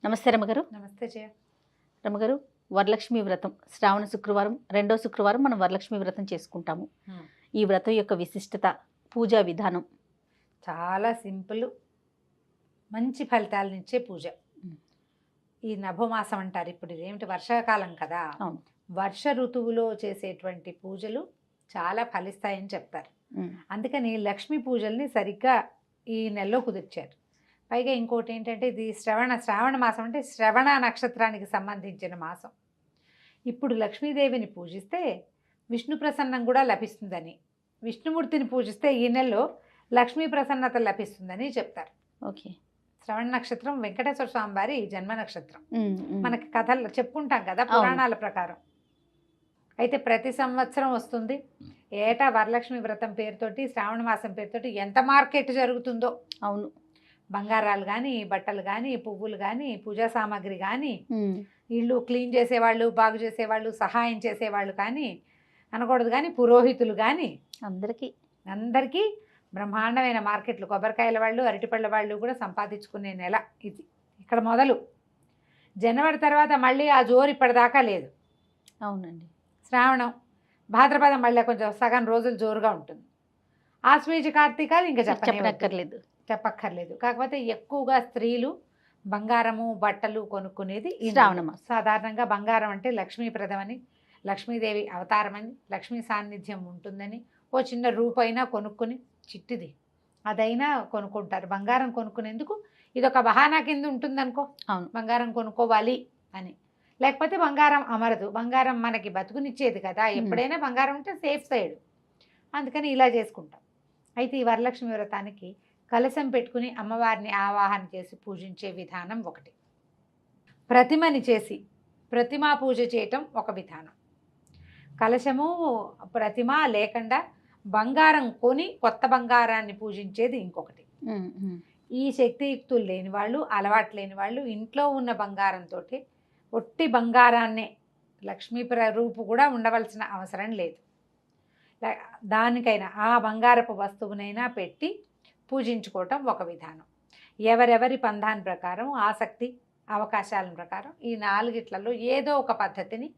నమస్తే రమగారు. నమస్తే జయ. రమగారు, వరలక్ష్మి వ్రతం శ్రావణ శుక్రవారం, రెండో శుక్రవారం మనం వరలక్ష్మి వ్రతం చేసుకుంటాము. ఈ వ్రతం యొక్క విశిష్టత, పూజా విధానం చాలా సింపుల్, మంచి ఫలితాలనిచ్చే పూజ. ఈ నభోమాసం అంటారు. ఇప్పుడు ఇదేమిటి, వర్షాకాలం కదా. అవును. వర్ష ఋతువులో చేసేటువంటి పూజలు చాలా ఫలిస్తాయని చెప్తారు. అందుకని లక్ష్మీ పూజల్ని సరిగ్గా ఈ నెలలో కుదిర్చారు. పైగా ఇంకోటి ఏంటంటే, ఇది శ్రవణ మాసం అంటే శ్రవణ నక్షత్రానికి సంబంధించిన మాసం. ఇప్పుడు లక్ష్మీదేవిని పూజిస్తే విష్ణు ప్రసన్నం కూడా లభిస్తుందని, విష్ణుమూర్తిని పూజిస్తే ఈ నెలలో లక్ష్మీ ప్రసన్నత లభిస్తుందని చెప్తారు. ఓకే. శ్రవణ నక్షత్రం వెంకటేశ్వర స్వామి వారి జన్మ నక్షత్రం. మనకి కథలు చెప్పుకుంటాం కదా పురాణాల ప్రకారం. అయితే ప్రతి సంవత్సరం వస్తుంది. ఏటా వరలక్ష్మి వ్రతం పేరుతోటి, శ్రావణ మాసం పేరుతోటి ఎంత మార్కెట్ జరుగుతుందో. అవును. బంగారాలు కానీ, బట్టలు కానీ, పువ్వులు కానీ, పూజా సామాగ్రి కానీ, ఇళ్ళు క్లీన్ చేసేవాళ్ళు, బాగు చేసేవాళ్ళు, సహాయం చేసేవాళ్ళు కానీ అనకూడదు, కానీ పురోహితులు కానీ అందరికీ బ్రహ్మాండమైన మార్కెట్లు. కొబ్బరికాయల వాళ్ళు, అరటిపళ్ళ వాళ్ళు కూడా సంపాదించుకునే నెల ఇది. ఇక్కడ మొదలు జనవరి తర్వాత మళ్ళీ ఆ జోరు ఇప్పటిదాకా లేదు. అవునండి. శ్రావణం, భాద్రపదం మళ్ళీ కొంచెం సగం రోజులు జోరుగా ఉంటుంది. ఆశ్వీజ, కార్తీకాలు ఇంకా చెప్పక్కర్లేదు. కాకపోతే ఎక్కువగా స్త్రీలు బంగారము, బట్టలు కొనుక్కునేది ఈ శ్రావణ మాసం. సాధారణంగా బంగారం అంటే లక్ష్మీప్రదమని, లక్ష్మీదేవి అవతారమని, లక్ష్మీ సాన్నిధ్యం ఉంటుందని ఓ చిన్న రూపైనా కొనుక్కుని, చిట్టిది అదైనా కొనుక్కుంటారు. బంగారం కొనుక్కునేందుకు ఇదొక బహానా కింద ఉంటుందనుకో, బంగారం కొనుక్కోవాలి అని. లేకపోతే బంగారం అమరదు. బంగారం మనకి బతుకునిచ్చేది కదా, ఎప్పుడైనా బంగారం ఉంటే సేఫ్ సైడ్. అందుకని ఇలా చేసుకుంటాం. అయితే ఈ వరలక్ష్మి వ్రతానికి కలశం పెట్టుకుని అమ్మవారిని ఆవాహన చేసి పూజించే విధానం ఒకటి. ప్రతిమని చేసి ప్రతిమా పూజ చేయటం ఒక విధానం. కలశము, ప్రతిమ లేకుండా బంగారం కొని కొత్త బంగారాన్ని పూజించేది ఇంకొకటి. ఈ శక్తియుక్తులు లేని వాళ్ళు, అలవాటు లేని వాళ్ళు ఇంట్లో ఉన్న బంగారంతో ఒట్టి బంగారాన్నే, లక్ష్మీ రూపు కూడా ఉండవలసిన అవసరం లేదు. దానికైనా ఆ బంగారపు వస్తువునైనా పెట్టి పూజించుకోవటం ఒక విధానం. ఎవరెవరి పంధాన్ ప్రకారం, ఆసక్తి అవకాశాల ప్రకారం ఈ నాలుగిట్లలో ఏదో ఒక పద్ధతిని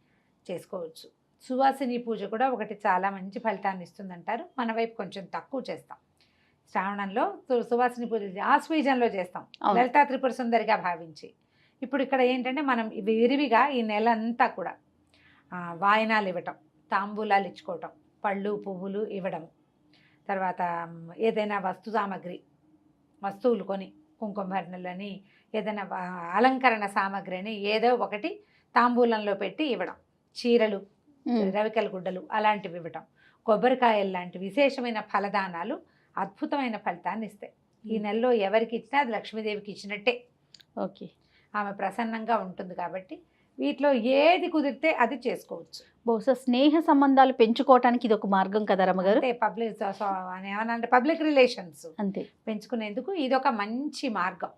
చేసుకోవచ్చు. సువాసిని పూజ కూడా ఒకటి చాలా మంచి ఫలితాన్ని ఇస్తుందంటారు. మన వైపు కొంచెం తక్కువ చేస్తాం. శ్రావణంలో సువాసిని పూజ ఆశ్వీజంలో చేస్తాం, లలితా త్రిపుర సుందరిగా భావించి. ఇప్పుడు ఇక్కడ ఏంటంటే, మనం విరివిగా ఈ నెలంతా కూడా వాయినాలు ఇవ్వటం, తాంబూలాలు ఇచ్చుకోవటం, పళ్ళు పువ్వులు ఇవ్వడం, తర్వాత ఏదైనా వస్తువులు కొని, కుంకుమభరణలని, ఏదైనా అలంకరణ సామాగ్రి అని ఏదో ఒకటి తాంబూలంలో పెట్టి ఇవ్వడం, చీరలు, రవికల గుడ్డలు అలాంటివి ఇవ్వటం, కొబ్బరికాయలు లాంటి విశేషమైన ఫలదానాలు అద్భుతమైన ఫలితాన్ని ఇస్తాయి. ఈ నెలలో ఎవరికి ఇచ్చినా అది లక్ష్మీదేవికి ఇచ్చినట్టే. ఓకే. ఆమె ప్రసన్నంగా ఉంటుంది కాబట్టి వీటిలో ఏది కుదిరితే అది చేసుకోవచ్చు. బహుశా స్నేహ సంబంధాలు పెంచుకోవటానికి ఇది ఒక మార్గం కదా రమగారు. పబ్లిక్ రిలేషన్స్ అంతే పెంచుకునేందుకు ఇది ఒక మంచి మార్గం.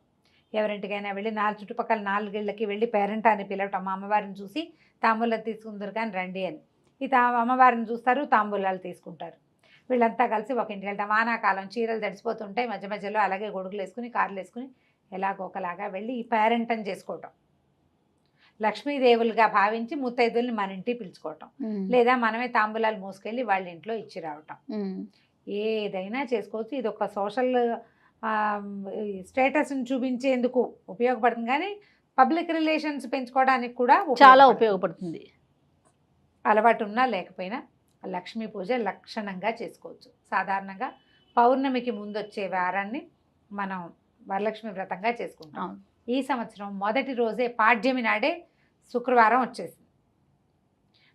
ఎవరింటికైనా వెళ్ళి చుట్టుపక్కల 4 ఇళ్ళకి వెళ్ళి పేరెంట్ అని పిలవటం, అమ్మవారిని చూసి తాంబూలాలు తీసుకుందరు కానీ రండి అని. అమ్మవారిని చూస్తారు, తాంబూలాలు తీసుకుంటారు. వీళ్ళంతా కలిసి ఒక ఇంటికి వెళ్తాం. వానాకాలం చీరలు తడిసిపోతుంటాయి, మధ్య మధ్యలో అలాగే గొడుగులు వేసుకుని, కార్లు వేసుకుని ఎలాగోకలాగా వెళ్ళి ఈ పేరెంటం చేసుకోవటం, లక్ష్మీదేవులుగా భావించి ముత్తైదుల్ని మన ఇంటికి పిలుచుకోవటం, లేదా మనమే తాంబూలాలు మోసుకెళ్ళి వాళ్ళ ఇంట్లో ఇచ్చి రావటం, ఏదైనా చేసుకోవచ్చు. ఇది ఒక సోషల్ స్టేటస్ని చూపించేందుకు ఉపయోగపడుతుంది, కానీ పబ్లిక్ రిలేషన్స్ పెంచుకోవడానికి కూడా చాలా ఉపయోగపడుతుంది. అలవాటు ఉన్నా లేకపోయినా లక్ష్మీ పూజ లక్షణంగా చేసుకోవచ్చు. సాధారణంగా పౌర్ణమికి ముందు వచ్చే వారాన్ని మనం వరలక్ష్మి వ్రతంగా చేసుకుంటాం. ఈ సంవత్సరం మొదటి రోజే పాడ్యమి నాడే శుక్రవారం వచ్చేసింది.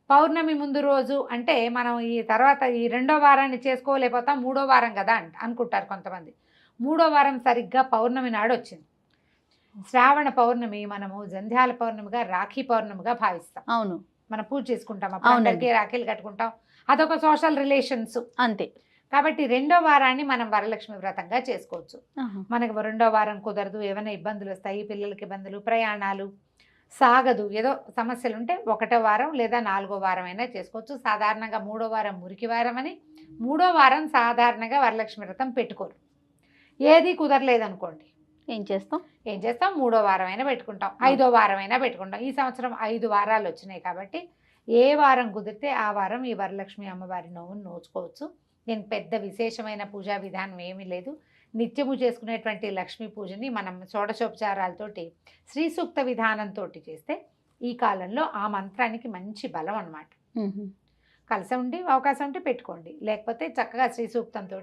పౌర్ణమి ముందు రోజు అంటే మనం ఈ తర్వాత ఈ 2వ వారాన్ని చేసుకోలేకపోతాం, 3వ వారం కదా అనుకుంటారు కొంతమంది. 3వ వారం సరిగ్గా పౌర్ణమి నాడు వచ్చింది. శ్రావణ పౌర్ణమి మనము జంధ్యాల పౌర్ణమిగా, రాఖీ పౌర్ణమిగా భావిస్తాం. అవును. మనం పూజ చేసుకుంటాం, అందరికీ రాఖీలు కట్టుకుంటాం, అదొక సోషల్ రిలేషన్స్ అంతే. కాబట్టి 2వ వారాన్ని మనం వరలక్ష్మి వ్రతంగా చేసుకోవచ్చు. మనకు 2వ వారం కుదరదు, ఏమైనా ఇబ్బందులు వస్తాయి, పిల్లలకి ఇబ్బందులు, ప్రయాణాలు సాగదు, ఏదో సమస్యలు ఉంటే 1వ వారం లేదా 4వ వారం అయినా చేసుకోవచ్చు. సాధారణంగా 3వ వారం మురికి వారం అని, 3వ వారం సాధారణంగా వరలక్ష్మి వ్రతం పెట్టుకోరు. ఏది కుదరలేదనుకోండి, ఏం చేస్తాం? ఏం చేస్తాం, 3వ వారం అయినా పెట్టుకుంటాం, 5వ వారం అయినా పెట్టుకుంటాం. ఈ సంవత్సరం 5 వారాలు వచ్చినాయి కాబట్టి ఏ వారం కుదిరితే ఆ వారం ఈ వరలక్ష్మి అమ్మవారి నోమును నోచుకోవచ్చు. దీనికి పెద్ద విశేషమైన పూజా విధానం ఏమీ లేదు. నిత్యము చేసుకునేటువంటి లక్ష్మీ పూజని మనం షోడశోపచారాలతోటి శ్రీ సూక్త విధానంతో చేస్తే ఈ కాలంలో ఆ మంత్రానికి మంచి బలం అన్నమాట. కలిసి ఉండి అవకాశం ఉంటే పెట్టుకోండి, లేకపోతే చక్కగా శ్రీ సూక్తంతో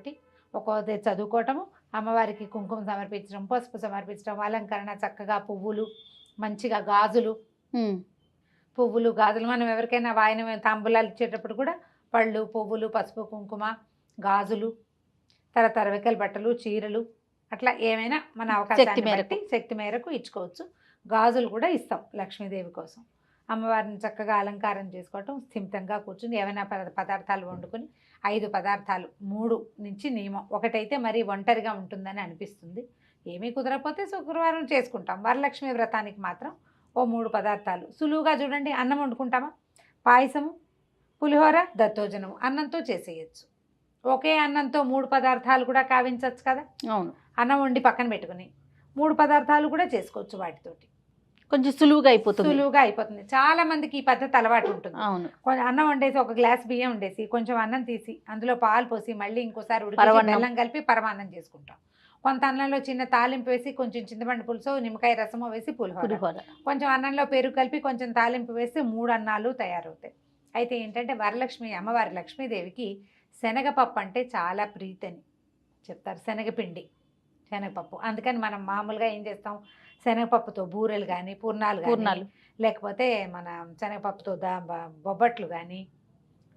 ఒక్కొక్కటి చదువుకోవటము, అమ్మవారికి కుంకుమ సమర్పించడం, పసుపు సమర్పించడం, అలంకరణ చక్కగా పువ్వులు, మంచిగా గాజులు, పువ్వులు గాజులు. మనం ఎవరికైనా వాయనం తాంబూలాలు ఇచ్చేటప్పుడు కూడా పళ్ళు, పువ్వులు, పసుపు, కుంకుమ, గాజులు, తర్వాత రవికల బట్టలు, చీరలు, అట్లా ఏమైనా మన అవకాశాన్ని బట్టి శక్తి మేరకు ఇచ్చుకోవచ్చు. గాజులు కూడా ఇస్తాం లక్ష్మీదేవి కోసం. అమ్మవారిని చక్కగా అలంకారం చేసుకోవటం, స్థిమితంగా కూర్చుని ఏమైనా పదార్థాలు వండుకొని 5 పదార్థాలు, 3 నుంచి నియమం. ఒకటైతే మరి ఒంటరిగా ఉంటుందని అనిపిస్తుంది, ఏమీ కుదరకపోతే శుక్రవారం చేసుకుంటాం. వరలక్ష్మి వ్రతానికి మాత్రం ఓ 3 పదార్థాలు సులువుగా చూడండి. అన్నం వండుకుంటామా, పాయసము, పులిహోర, దత్తోజనము అన్నంతో చేసేయచ్చు. ఒకే అన్నంతో 3 పదార్థాలు కూడా కావించవచ్చు కదా. అవును, అన్నం వండి పక్కన పెట్టుకుని 3 పదార్థాలు కూడా చేసుకోవచ్చు. వాటితోటి కొంచెం సులువుగా అయిపోతుంది. చాలా మందికి ఈ పద్ధతి అలవాటు ఉంటుంది. అవును, అన్నం వండేసి ఒక గ్లాస్ బియ్యం వండేసి కొంచెం అన్నం తీసి అందులో పాలు పోసి మళ్ళీ ఇంకోసారి ఉడికి బెల్లం కలిపి పరమాన్నం చేసుకుంటాం. కొంత అన్నంలో చిన్న తాలింపు వేసి కొంచెం చింతపండు పులుసు, నిమ్మకాయ రసమో వేసి పులిహోర, కొంచెం అన్నంలో పెరుగు కలిపి కొంచెం తాలింపు వేసి 3 అన్నాలు తయారవుతాయి. అయితే ఏంటంటే వరలక్ష్మి అమ్మవారి లక్ష్మీదేవికి శనగపప్పు అంటే చాలా ప్రీతని చెప్తారు. శనగపిండి, శనగపప్పు. అందుకని మనం మామూలుగా ఏం చేస్తాం, శనగపప్పుతో బూరెలు కానీ, పూర్ణాలు, లేకపోతే మన శనగపప్పుతో బొబ్బట్లు కానీ,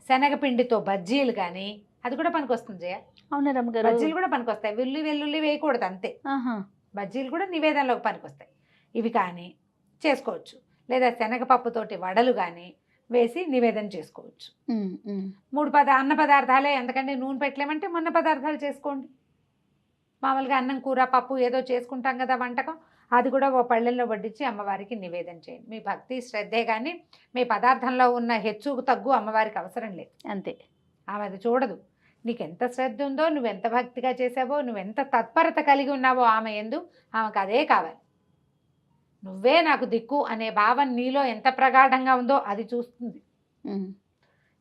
శనగపిండితో బజ్జీలు కానీ, అది కూడా పనికొస్తుంది జయ. అవునా రమ్మగారు? బజ్జీలు కూడా పనికొస్తాయి. వెల్లుల్లి వేయకూడదు అంతే. బజ్జీలు కూడా నివేదనలోకి పనికొస్తాయి. ఇవి కానీ చేసుకోవచ్చు. లేదా శనగపప్పుతోటి వడలు కానీ వేసి నివేదన చేసుకోవచ్చు. 3 అన్న పదార్థాలే, ఎందుకంటే నూనె పెట్టలేమంటే మొన్న పదార్థాలు చేసుకోండి. మామూలుగా అన్నం, కూర, పప్పు ఏదో చేసుకుంటాం కదా వంటకం, అది కూడా ఓ పళ్ళెల్లో వడ్డించి అమ్మవారికి నివేదన చేయండి. మీ భక్తి శ్రద్ధే కానీ మీ పదార్థంలో ఉన్న హెచ్చు తగ్గు అమ్మవారికి అవసరం లేదు. అంతే, ఆమె అది చూడదు. నీకు ఎంత శ్రద్ధ ఉందో, నువ్వెంత భక్తిగా చేసావో, నువ్వెంత తత్పరత కలిగి ఉన్నావో ఆమె ఎందు, ఆమెకు అదే కావాలి. నువ్వే నాకు దిక్కు అనే భావం నీలో ఎంత ప్రగాఢంగా ఉందో అది చూస్తుంది.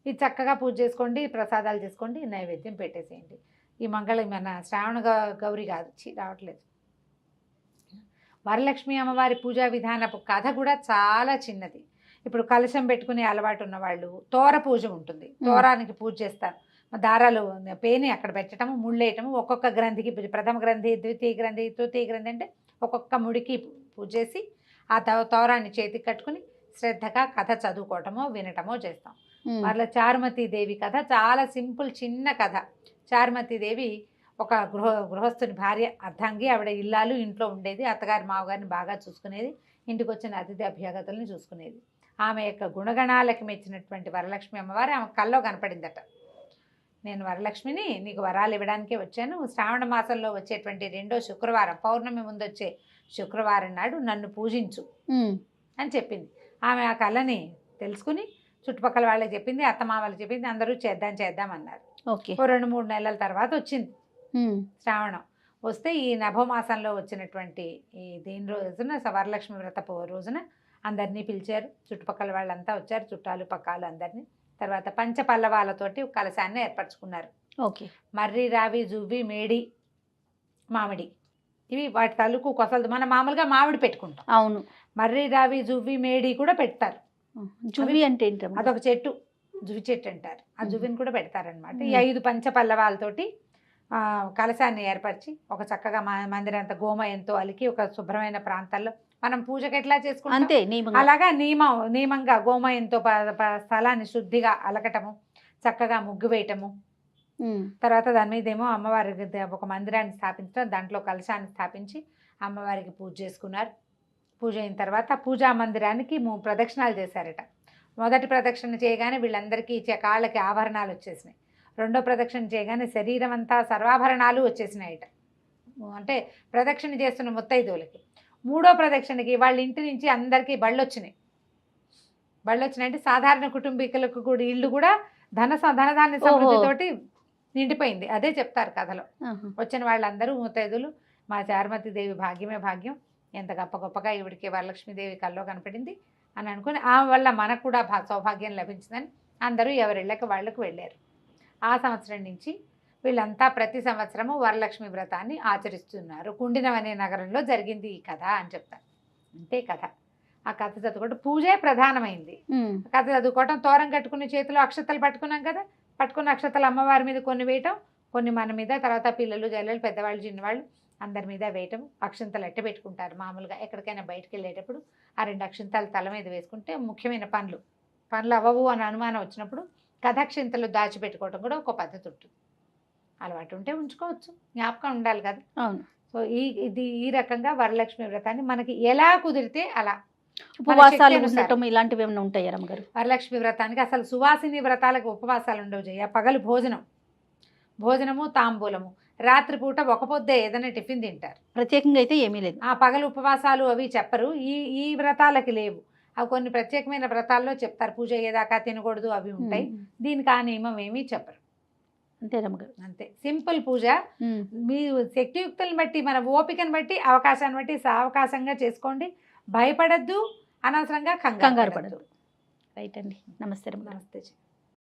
ఇది చక్కగా పూజ చేసుకోండి, ప్రసాదాలు చేసుకోండి, నైవేద్యం పెట్టేసేయండి. ఈ మన శ్రావణ గౌరి కాదు, రావట్లేదు. వరలక్ష్మి అమ్మవారి పూజా విధానపు కథ కూడా చాలా చిన్నది. ఇప్పుడు కలశం పెట్టుకునే అలవాటు ఉన్న వాళ్ళు తోర పూజ ఉంటుంది, తోరానికి పూజ చేస్తారు. దారాలు పేని అక్కడ పెట్టడము, ముళ్ళేయటము, ఒక్కొక్క గ్రంథికి ప్రథమ గ్రంథి, ద్వితీయ గ్రంథి, తృతీయ గ్రంథి అంటే ఒక్కొక్క ముడికి పూజ చేసి ఆ తోరాన్ని చేతికి కట్టుకుని శ్రద్ధగా కథ చదువుకోవటమో వినటమో చేస్తాం. మరలా చారుమతీదేవి కథ చాలా సింపుల్, చిన్న కథ. చారుమతీదేవి ఒక గృహస్థుని భార్య, అర్ధాంగి. ఆవిడ ఇల్లాలు, ఇంట్లో ఉండేది, అత్తగారి మావగారిని బాగా చూసుకునేది, ఇంటికి వచ్చిన అతిథి అభ్యాగతుల్ని చూసుకునేది. ఆమె యొక్క గుణగణాలకి మెచ్చినటువంటి వరలక్ష్మి అమ్మవారు ఆమె కల్లో కనపడిందట. నేను వరలక్ష్మిని, నీకు వరాలు ఇవ్వడానికే వచ్చాను. శ్రావణ మాసంలో వచ్చేటువంటి 2వ శుక్రవారం, పౌర్ణమి ముందు వచ్చే శుక్రవారం నాడు నన్ను పూజించు అని చెప్పింది. ఆమె ఆ కళని తెలుసుకుని చుట్టుపక్కల వాళ్ళకి చెప్పింది, అత్తమా వాళ్ళకి చెప్పింది. అందరూ చేద్దాం అన్నారు. ఓ 2-3 నెలల తర్వాత వచ్చింది శ్రావణం. వస్తే ఈ నభమాసంలో వచ్చినటువంటి ఈ దీని రోజున, వరలక్ష్మి వ్రతపు రోజున అందరినీ పిలిచారు. చుట్టుపక్కల వాళ్ళంతా వచ్చారు, చుట్టాలు పక్కాలు అందరినీ. తర్వాత పంచపల్లవాలతోటి కలశాన్ని ఏర్పరచుకున్నారు. మర్రి, రావి, జువ్వి, మేడి, మామిడి, ఇవి వాటి తాలూకు కొసలు. మనం మామూలుగా మామిడి పెట్టుకుంటాం. అవును, మర్రి, రావి, జువ్వి, మేడి కూడా పెడతారు. జువ్వి అంటే అదొక చెట్టు, జువ్వి చెట్టు అంటారు. ఆ జువ్విని కూడా పెడతారనమాట. ఈ 5 పంచపల్లవాలతోటి కలశాన్ని ఏర్పరిచి ఒక చక్కగా మందిరంత గోమయంతో అలికి ఒక శుభ్రమైన ప్రాంతాల్లో మనం పూజకి ఎట్లా చేసుకుంటాం అలాగా నియమంగా గోమయంతో స్థలాన్ని శుద్ధిగా అలకటము, చక్కగా ముగ్గు వేయటము. తర్వాత దాని మీద ఏమో అమ్మవారికి ఒక మందిరాన్ని స్థాపించడం, దాంట్లో కలశాన్ని స్థాపించి అమ్మవారికి పూజ చేసుకున్నారు. పూజ అయిన తర్వాత పూజా మందిరానికి 3 ప్రదక్షిణాలు చేశారట. మొదటి ప్రదక్షిణ చేయగానే వీళ్ళందరికీ కాళ్ళకి ఆభరణాలు వచ్చేసినాయి. 2వ ప్రదక్షిణ చేయగానే శరీరం అంతా సర్వాభరణాలు వచ్చేసినాయట. అంటే ప్రదక్షిణ చేస్తున్న ముత్తైదువులకి. 3వ ప్రదక్షిణకి వాళ్ళ ఇంటి నుంచి అందరికీ బళ్ళు వచ్చినాయి అంటే సాధారణ కుటుంబీకులకు కూడా ఇల్లు కూడా ధనధాన్య సమృద్ధితోటి నిండిపోయింది. అదే చెప్తారు కథలో. వచ్చిన వాళ్ళందరూ ముత్తైదులు మా చారుమతి దేవి భాగ్యమే భాగ్యం, ఎంత గొప్పగా ఈవిడికి వరలక్ష్మీదేవి కల్లో కనపడింది అని అనుకుని ఆమె వల్ల మనకు కూడా సౌభాగ్యం లభించిందని అందరూ ఎవరిళ్ళకి వాళ్ళకు వెళ్ళారు. ఆ సంవత్సరం నుంచి వీళ్ళంతా ప్రతి సంవత్సరము వరలక్ష్మి వ్రతాన్ని ఆచరిస్తున్నారు. కుండినం అనే నగరంలో జరిగింది ఈ కథ అని చెప్తారు. అంతే కథ. ఆ కథ చదువుకోవడం పూజే ప్రధానమైంది. కథ చదువుకోవటం, తోరం కట్టుకుని చేతిలో అక్షతలు పట్టుకున్నాం కదా, పట్టుకున్న అక్షతలు అమ్మవారి మీద కొన్ని వేయటం, కొన్ని మన మీద, తర్వాత పిల్లలు జల్లలు పెద్దవాళ్ళు చిన్నవాళ్ళు అందరి మీద వేయటం. అక్షంతలు ఎట్ట పెట్టుకుంటారు మామూలుగా ఎక్కడికైనా బయటకు వెళ్ళేటప్పుడు ఆ 2 అక్షంతలు తల మీద వేసుకుంటే ముఖ్యమైన పనులు అవ్వవు అని అనుమానం వచ్చినప్పుడు కథాక్షింతలు దాచిపెట్టుకోవటం కూడా ఒక పద్ధతి ఉంటుంది. అలవాటు ఉంటే ఉంచుకోవచ్చు, జ్ఞాపకం ఉండాలి కదా. అవును. సో ఈ రకంగా వరలక్ష్మి వ్రతాన్ని మనకి ఎలా కుదిరితే అలా ఉపవాసాలు ఉండటం ఇలాంటివి ఏమైనా ఉంటాయా రమ్మగారు? వరలక్ష్మి వ్రతానికి అసలు సువాసిని వ్రతాలకు ఉపవాసాలు ఉండవు జయ. పగలు భోజనము తాంబూలము, రాత్రిపూట ఒక పొద్దే ఏదైనా టిఫిన్ తింటారు. ప్రత్యేకంగా అయితే ఏమీ లేదు. ఆ పగలు ఉపవాసాలు అవి చెప్పరు. ఈ వ్రతాలకి లేవు. అవి కొన్ని ప్రత్యేకమైన వ్రతాల్లో చెప్తారు, పూజ అయ్యేదాకా తినకూడదు అవి ఉంటాయి. దీనికి ఆ నియమం ఏమీ చెప్పరు. అంతే రమ్మగారు. అంతే సింపుల్ పూజ. మీ శక్తియుక్తులను బట్టి, మన ఓపికను బట్టి, అవకాశాన్ని బట్టి సావకాశంగా చేసుకోండి. భయపడద్దు, అనవసరంగా కంగారు పడద్దు. రైట్ అండి. నమస్తే. నమస్తే.